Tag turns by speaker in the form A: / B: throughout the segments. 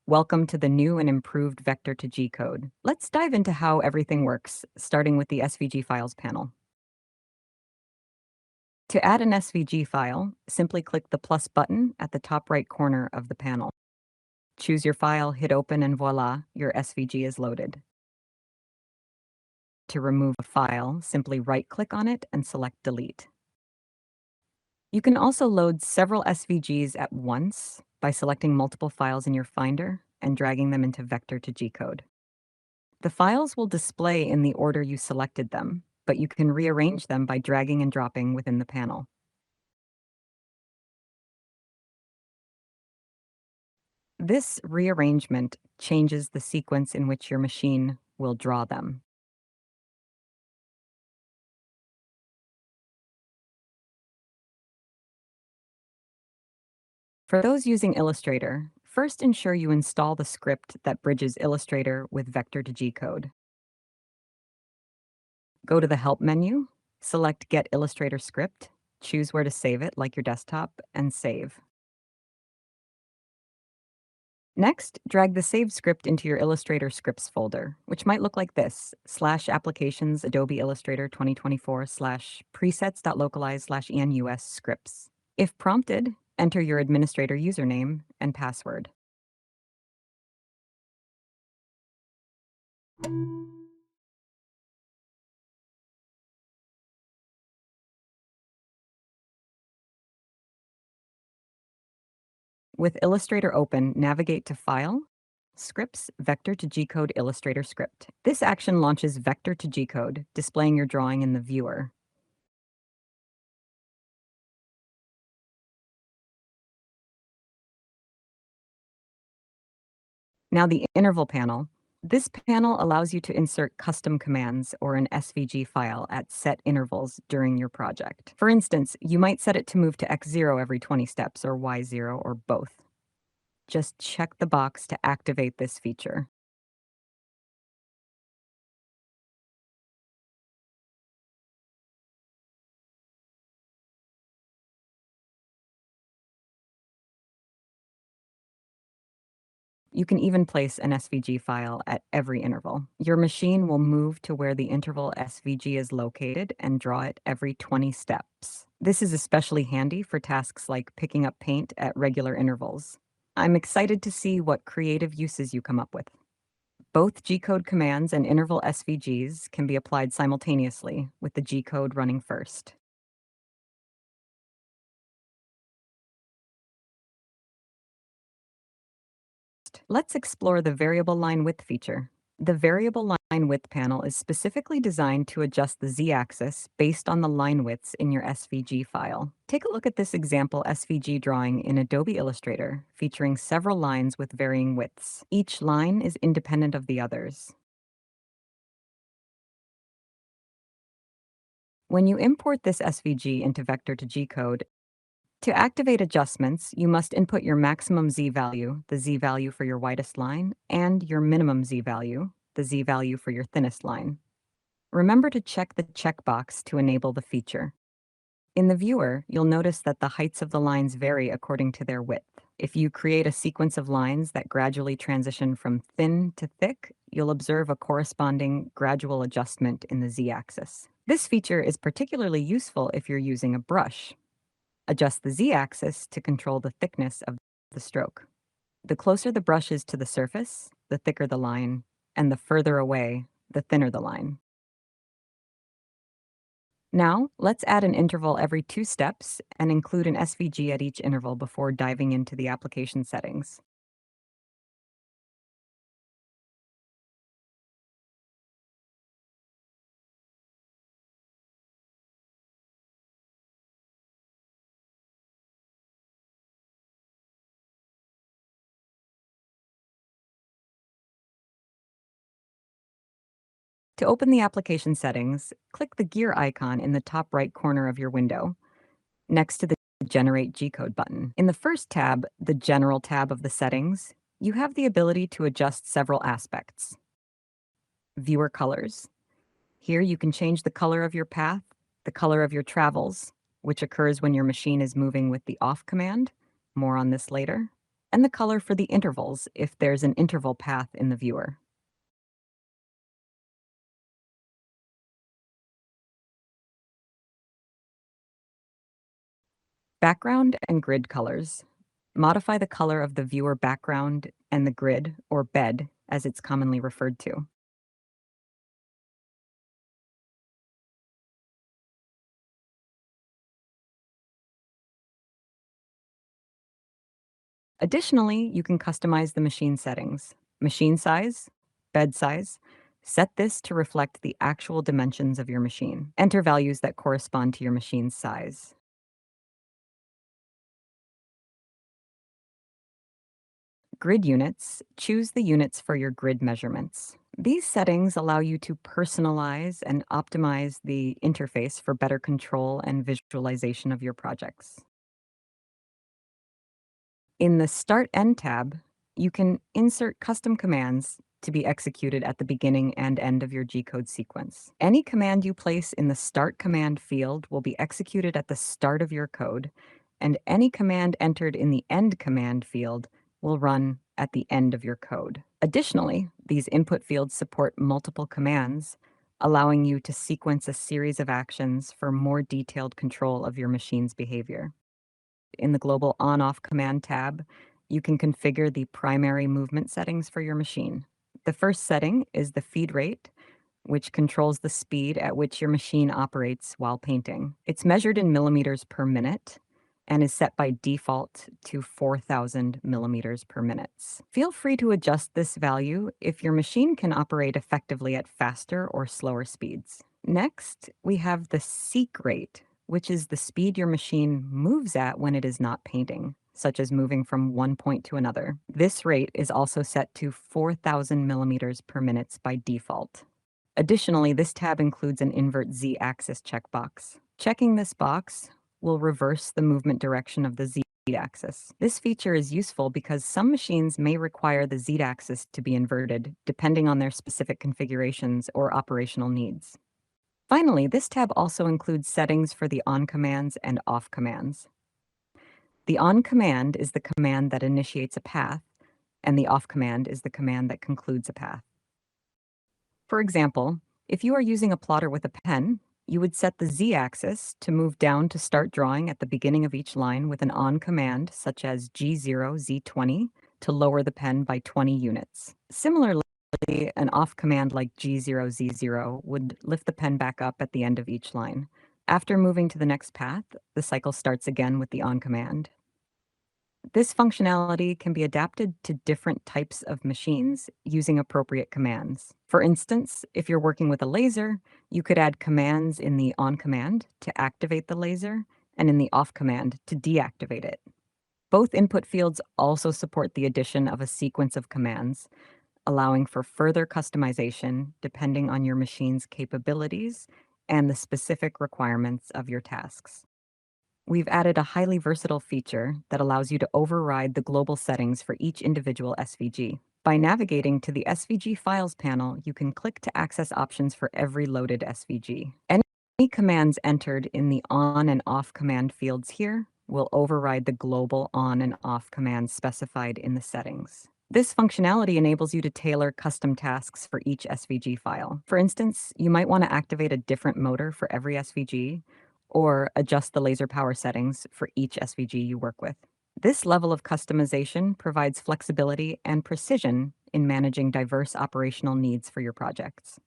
A: Welcome to the new and improved Vector to G-Code. Let's dive into how everything works, starting with the SVG Files panel. To add an SVG file, simply click the plus button at the top right corner of the panel. Choose your file, hit open, and voila, your SVG is loaded. To remove a file, simply right-click on it and select Delete. You can also load several SVGs at once by selecting multiple files in your Finder and dragging them into Vector to G-Code. The files will display in the order you selected them, but you can rearrange them by dragging and dropping within the panel. This rearrangement changes the sequence in which your machine will draw them. For those using Illustrator, first ensure you install the script that bridges Illustrator with Vector to G-Code. Go to the Help menu, select Get Illustrator Script, choose where to save it, like your desktop, and save. Next, drag the saved script into your Illustrator scripts folder, which might look like this: /applications Adobe Illustrator 2024 /presets.localize/enus scripts. If prompted, enter your administrator username and password. With Illustrator open, navigate to File, Scripts, Vector to G-Code Illustrator Script. This action launches Vector to G-Code, displaying your drawing in the viewer. Now the interval panel. This panel allows you to insert custom commands or an SVG file at set intervals during your project. For instance, you might set it to move to X0 every 20 steps or Y0 or both. Just check the box to activate this feature. You can even place an SVG file at every interval. Your machine will move to where the interval SVG is located and draw it every 20 steps. This is especially handy for tasks like picking up paint at regular intervals. I'm excited to see what creative uses you come up with. Both G-code commands and interval SVGs can be applied simultaneously, with the G-code running first. Let's explore the variable line width feature. The variable line width panel is specifically designed to adjust the z-axis based on the line widths in your SVG file. Take a look at this example SVG drawing in Adobe Illustrator, featuring several lines with varying widths. Each line is independent of the others. When you import this SVG into Vector to G-Code, to activate adjustments, you must input your maximum z-value, the z-value for your widest line, and your minimum z-value, the z-value for your thinnest line. Remember to check the checkbox to enable the feature. In the viewer, you'll notice that the heights of the lines vary according to their width. If you create a sequence of lines that gradually transition from thin to thick, you'll observe a corresponding gradual adjustment in the z-axis. This feature is particularly useful if you're using a brush. Adjust the z-axis to control the thickness of the stroke. The closer the brush is to the surface, the thicker the line, and the further away, the thinner the line. Now, let's add an interval every 2 steps and include an SVG at each interval before diving into the application settings. To open the application settings, click the gear icon in the top right corner of your window, next to the Generate G-code button. In the first tab, the General tab of the settings, you have the ability to adjust several aspects. Viewer colors. Here you can change the color of your path, the color of your travels, which occurs when your machine is moving with the off command. More on this later. and the color for the intervals if there's an interval path in the viewer. Background and grid colors. Modify the color of the viewer background and the grid, or bed, as it's commonly referred to. Additionally, you can customize the machine settings. Machine size, bed size. Set this to reflect the actual dimensions of your machine. Enter values that correspond to your machine's size. Grid units. Choose the units for your grid measurements. These settings allow you to personalize and optimize the interface for better control and visualization of your projects. In the Start End tab, you can insert custom commands to be executed at the beginning and end of your Gcode sequence. Any command you place in the Start Command field will be executed at the start of your code, and any command entered in the End Command field will run at the end of your code. Additionally, these input fields support multiple commands, allowing you to sequence a series of actions for more detailed control of your machine's behavior. In the Global On-Off Command tab, you can configure the primary movement settings for your machine. The first setting is the feed rate, which controls the speed at which your machine operates while painting. It's measured in millimeters per minute and is set by default to 4,000 millimeters per minute. Feel free to adjust this value if your machine can operate effectively at faster or slower speeds. Next, we have the seek rate, which is the speed your machine moves at when it is not painting, such as moving from one point to another. This rate is also set to 4,000 millimeters per minute by default. Additionally, this tab includes an invert z-axis checkbox. Checking this box will reverse the movement direction of the z-axis. This feature is useful because some machines may require the z-axis to be inverted, depending on their specific configurations or operational needs. Finally, this tab also includes settings for the on commands and off commands. The on command is the command that initiates a path, and the off command is the command that concludes a path. For example, if you are using a plotter with a pen, you would set the z-axis to move down to start drawing at the beginning of each line with an on command such as G0, Z20 to lower the pen by 20 units. Similarly, an off command like G0, Z0 would lift the pen back up at the end of each line. After moving to the next path, the cycle starts again with the on command. This functionality can be adapted to different types of machines using appropriate commands. For instance, if you're working with a laser, you could add commands in the on command to activate the laser and in the off command to deactivate it. Both input fields also support the addition of a sequence of commands, allowing for further customization depending on your machine's capabilities and the specific requirements of your tasks. We've added a highly versatile feature that allows you to override the global settings for each individual SVG. By navigating to the SVG Files panel, you can click to access options for every loaded SVG. Any commands entered in the on and off command fields here will override the global on and off commands specified in the settings. This functionality enables you to tailor custom tasks for each SVG file. For instance, you might want to activate a different motor for every SVG, or adjust the laser power settings for each SVG you work with. This level of customization provides flexibility and precision in managing diverse operational needs for your projects.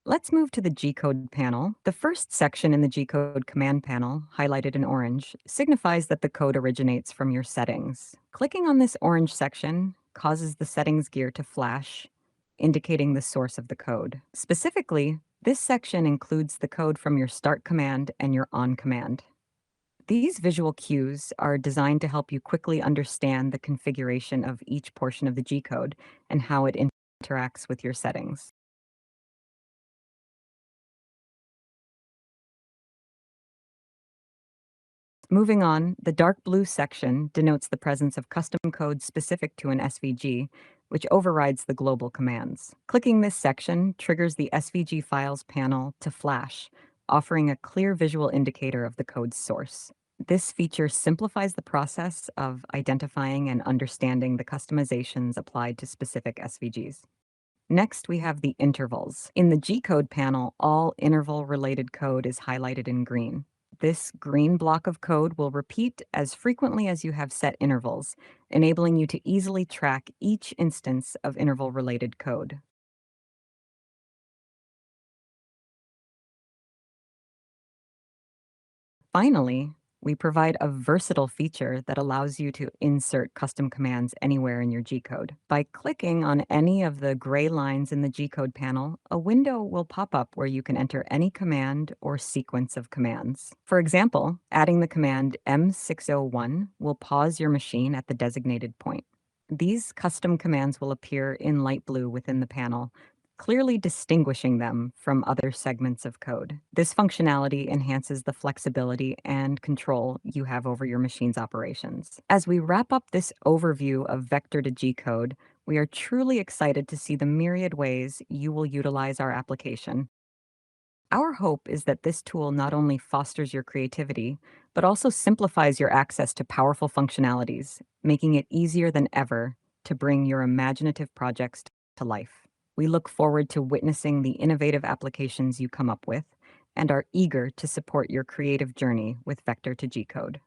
A: Let's move to the Gcode panel. The first section in the Gcode command panel, highlighted in orange, signifies that the code originates from your settings. Clicking on this orange section causes the settings gear to flash, indicating the source of the code. Specifically, this section includes the code from your start command and your on command. These visual cues are designed to help you quickly understand the configuration of each portion of the Gcode and how it interacts with your settings. Moving on, the dark blue section denotes the presence of custom code specific to an SVG, which overrides the global commands. Clicking this section triggers the SVG Files panel to flash, offering a clear visual indicator of the code's source. This feature simplifies the process of identifying and understanding the customizations applied to specific SVGs. Next, we have the intervals. In the Gcode panel, all interval-related code is highlighted in green. This green block of code will repeat as frequently as you have set intervals, enabling you to easily track each instance of interval-related code. Finally, we provide a versatile feature that allows you to insert custom commands anywhere in your G-code. By clicking on any of the gray lines in the G-code panel, a window will pop up where you can enter any command or sequence of commands. For example, adding the command M601 will pause your machine at the designated point. These custom commands will appear in light blue within the panel, clearly distinguishing them from other segments of code. This functionality enhances the flexibility and control you have over your machine's operations. As we wrap up this overview of vector to G code, we are truly excited to see the myriad ways you will utilize our application. Our hope is that this tool not only fosters your creativity, but also simplifies your access to powerful functionalities, making it easier than ever to bring your imaginative projects to life. We look forward to witnessing the innovative applications you come up with and are eager to support your creative journey with Vector to G Code.